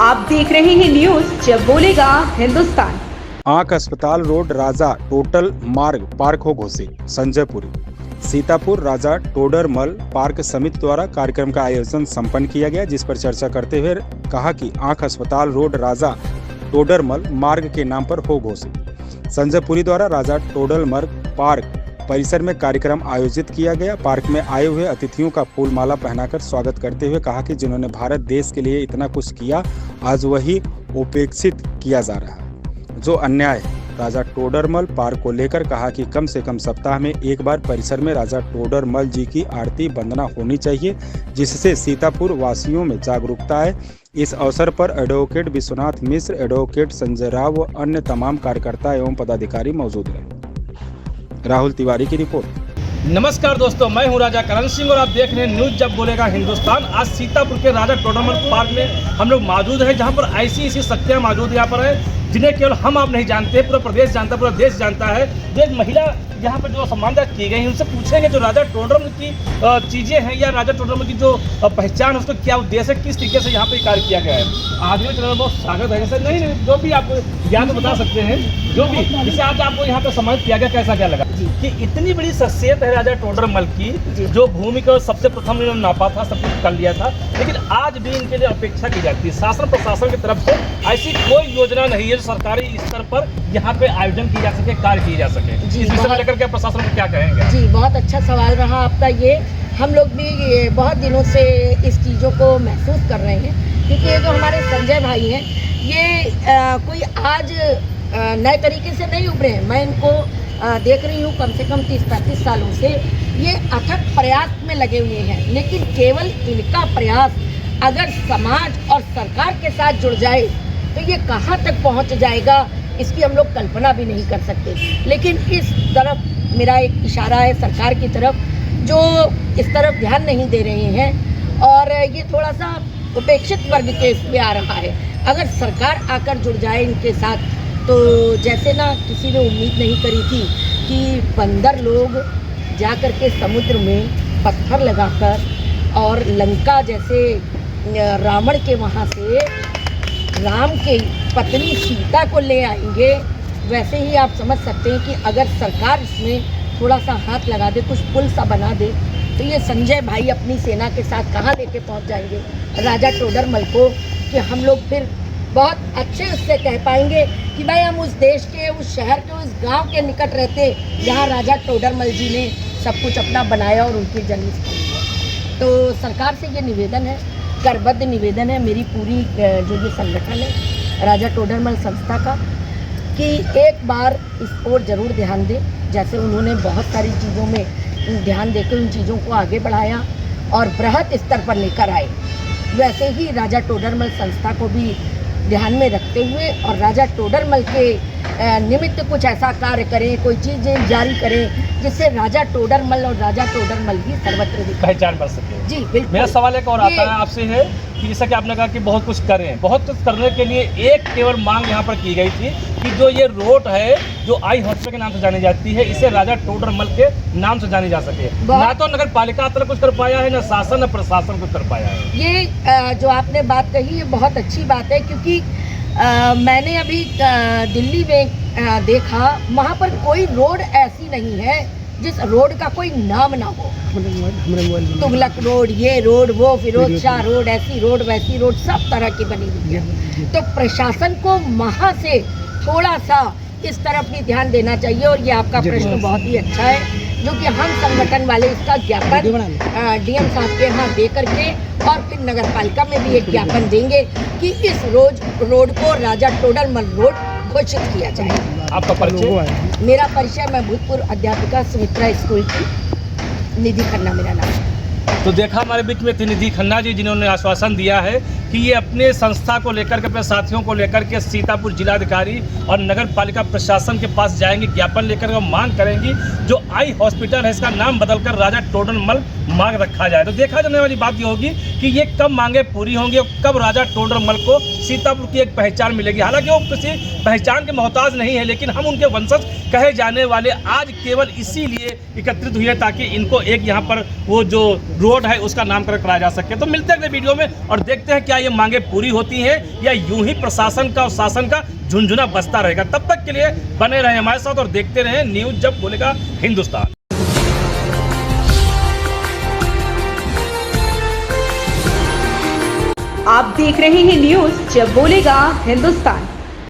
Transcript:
आप देख रहे हैं न्यूज जब बोलेगा हिंदुस्तान। आंख अस्पताल रोड राजा टोडर मार्ग पार्क हो घोषित। संजयपुरी सीतापुर राजा टोडर मल पार्क समिति द्वारा कार्यक्रम का आयोजन संपन्न किया गया, जिस पर चर्चा करते हुए कहा कि आंख अस्पताल रोड राजा टोडर मल मार्ग के नाम पर हो घोषित। संजयपुरी द्वारा राजा टोडर मल पार्क परिसर में कार्यक्रम आयोजित किया गया। पार्क में आए हुए अतिथियों का फूल माला पहनाकर स्वागत करते हुए कहा कि जिन्होंने भारत देश के लिए इतना कुछ किया, आज वही उपेक्षित किया जा रहा है, जो अन्याय है। राजा टोडर मल पार्क को लेकर कहा कि कम से कम सप्ताह में एक बार परिसर में राजा टोडर मल जी की आरती वंदना होनी चाहिए, जिससे सीतापुर वासियों में जागरूकता है। इस अवसर पर एडवोकेट विश्वनाथ मिश्र, एडवोकेट संजय राव व अन्य तमाम कार्यकर्ता एवं पदाधिकारी मौजूद रहे। राहुल तिवारी की रिपोर्ट। नमस्कार दोस्तों, मैं हूं राजा करण सिंह और आप देख रहे हैं न्यूज जब बोलेगा हिंदुस्तान। आज सीतापुर के राजा टोडर मल पार्क में हम लोग मौजूद हैं, जहां पर ऐसी शक्तियां मौजूद यहाँ पर है जिन्हें केवल हम आप नहीं जानते, पूरा प्रदेश जानता है, पूरा देश जानता है। जो एक महिला यहाँ पर जो सम्मानित की गई, उनसे पूछेंगे जो राजा टोडर मल की चीज़ें हैं या राजा टोडर मल की जो पहचान है, उसका क्या उद्देश्य है, किस तरीके से यहाँ पे कार्य किया गया है। आदमी चैनल में बहुत स्वागत है। जैसे नहीं जो भी आप ज्ञान बता सकते हैं, जो भी जिसे आज आपको यहाँ पे सम्मानित किया गया, कैसा क्या लगा कि इतनी बड़ी शख्सियत है राजा टोडर मल की, जो भूमि को सबसे प्रथम इन्होंने नापा था, सब कुछ कर लिया था, लेकिन आज भी इनके लिए अपेक्षा की जाती है शासन प्रशासन की तरफ से। ऐसी कोई योजना नहीं है जो सरकारी स्तर पर यहाँ पे आयोजन की जा सके, कार्य किए जा सके। इस विषय में लेकर के प्रशासन को क्या कहेंगे? जी, बहुत अच्छा सवाल रहा आपका ये। हम लोग भी बहुत दिनों से इस चीज़ों को महसूस कर रहे हैं, क्योंकि ये जो हमारे संजय भाई हैं, ये कोई आज नए तरीके से नहीं उभरे हैं। मैं इनको देख रही हूँ कम से कम 30-35 सालों से ये अथक प्रयास में लगे हुए हैं, लेकिन केवल इनका प्रयास अगर समाज और सरकार के साथ जुड़ जाए तो ये कहाँ तक पहुँच जाएगा, इसकी हम लोग कल्पना भी नहीं कर सकते। लेकिन इस तरफ मेरा एक इशारा है सरकार की तरफ, जो इस तरफ ध्यान नहीं दे रहे हैं और ये थोड़ा सा उपेक्षित वर्ग के इसमें आ रहा है। अगर सरकार आकर जुड़ जाए इनके साथ, तो जैसे ना किसी ने उम्मीद नहीं करी थी कि बंदर लोग जा कर के समुद्र में पत्थर लगाकर और लंका जैसे रावण के वहाँ से राम के पत्नी सीता को ले आएंगे, वैसे ही आप समझ सकते हैं कि अगर सरकार इसमें थोड़ा सा हाथ लगा दे, कुछ पुल सा बना दे, तो ये संजय भाई अपनी सेना के साथ कहाँ लेके पहुँच जाएंगे राजा टोडर मल को, कि हम लोग फिर बहुत अच्छे उससे कह पाएंगे कि भाई हम उस देश के, उस शहर के, उस गांव के निकट रहते जहाँ राजा टोडर मल जी ने सब कुछ अपना बनाया और उनकी जन्म स्थल। तो सरकार से ये निवेदन है, करबद्ध निवेदन है मेरी पूरी जो ये संगठन है राजा टोडर मल संस्था का, कि एक बार इस ओर ज़रूर ध्यान दें। जैसे उन्होंने बहुत सारी चीज़ों में ध्यान देकर उन चीज़ों को आगे बढ़ाया और बृहत स्तर पर लेकर आए, वैसे ही राजा टोडर मल संस्था को भी ध्यान में रखते हुए और राजा टोडर मल के निमित्त कुछ ऐसा कार्य करें, कोई चीज़ें जारी करें जिससे राजा टोडर मल और राजा टोडर मल ही सर्वत्र पहचान बन सके। जी बिल्कुल। मेरा सवाल एक और आता है आपसे है कि जैसा कि आपने कहा कि बहुत कुछ करें, बहुत कुछ करने के लिए एक केवल मांग यहाँ पर की गई थी कि जो ये रोड है जो आई हॉस्पिटल के नाम से जानी जाती है, इसे राजा टोडर मल के नाम से जानी जा सके। ना तो नगर पालिका तरफ कुछ कर पाया है, ना शासन न प्रशासन कुछ कर पाया है। ये जो आपने बात कही, ये बहुत अच्छी बात है, क्योंकि मैंने अभी दिल्ली में देखा, वहाँ पर कोई रोड ऐसी नहीं है जिस रोड का कोई नाम ना हो। तुगलक रोड, ये रोड, वो फिरोज शाह रोड, ऐसी रोड वैसी रोड, सब तरह की बनी हुई है। तो प्रशासन को वहाँ से थोड़ा सा इस तरफ भी ध्यान देना चाहिए। और ये आपका प्रश्न बहुत ही अच्छा है, जो कि हम संगठन वाले इसका ज्ञापन डीएम साहब के यहाँ दे करके और फिर नगर पालिका में भी एक ज्ञापन देंगे कि इस रोड को राजा टोडर मल रोड घोषित किया जाए। आपका परिचय? मेरा परिचय, मैं भूतपूर्व अध्यापिका सुमित्रा स्कूल की निधि खन्ना मेरा नाम है। तो देखा हमारे बीच में थी निधि खन्ना जी, जिन्होंने आश्वासन दिया है कि ये अपने संस्था को लेकर के, अपने साथियों को लेकर के सीतापुर जिलाधिकारी और नगर पालिका प्रशासन के पास जाएंगे, ज्ञापन लेकर के मांग करेंगी जो आई हॉस्पिटल है इसका नाम बदलकर राजा टोडर मल मांग रखा जाए। तो देखा जाने वाली बात ये होगी कि ये कब मांगे पूरी होंगी और कब राजा टोडर मल को सीतापुर की एक पहचान मिलेगी। हालांकि वो किसी पहचान के मोहताज नहीं है, लेकिन हम उनके वंशज कहे जाने वाले आज केवल इसीलिए एकत्रित हुए ताकि इनको एक यहाँ पर वो जो रोड है उसका नामकरण कराया जा सके। तो मिलते हैं अगले वीडियो में और देखते हैं क्या क्या ये मांगे पूरी होती हैं या यूं ही प्रशासन का और शासन का झुंझुना बजता रहेगा। तब तक के लिए बने रहें हमारे साथ और देखते रहें न्यूज़ जब बोलेगा हिंदुस्तान। आप देख रहे हैं न्यूज़ जब बोलेगा हिंदुस्तान।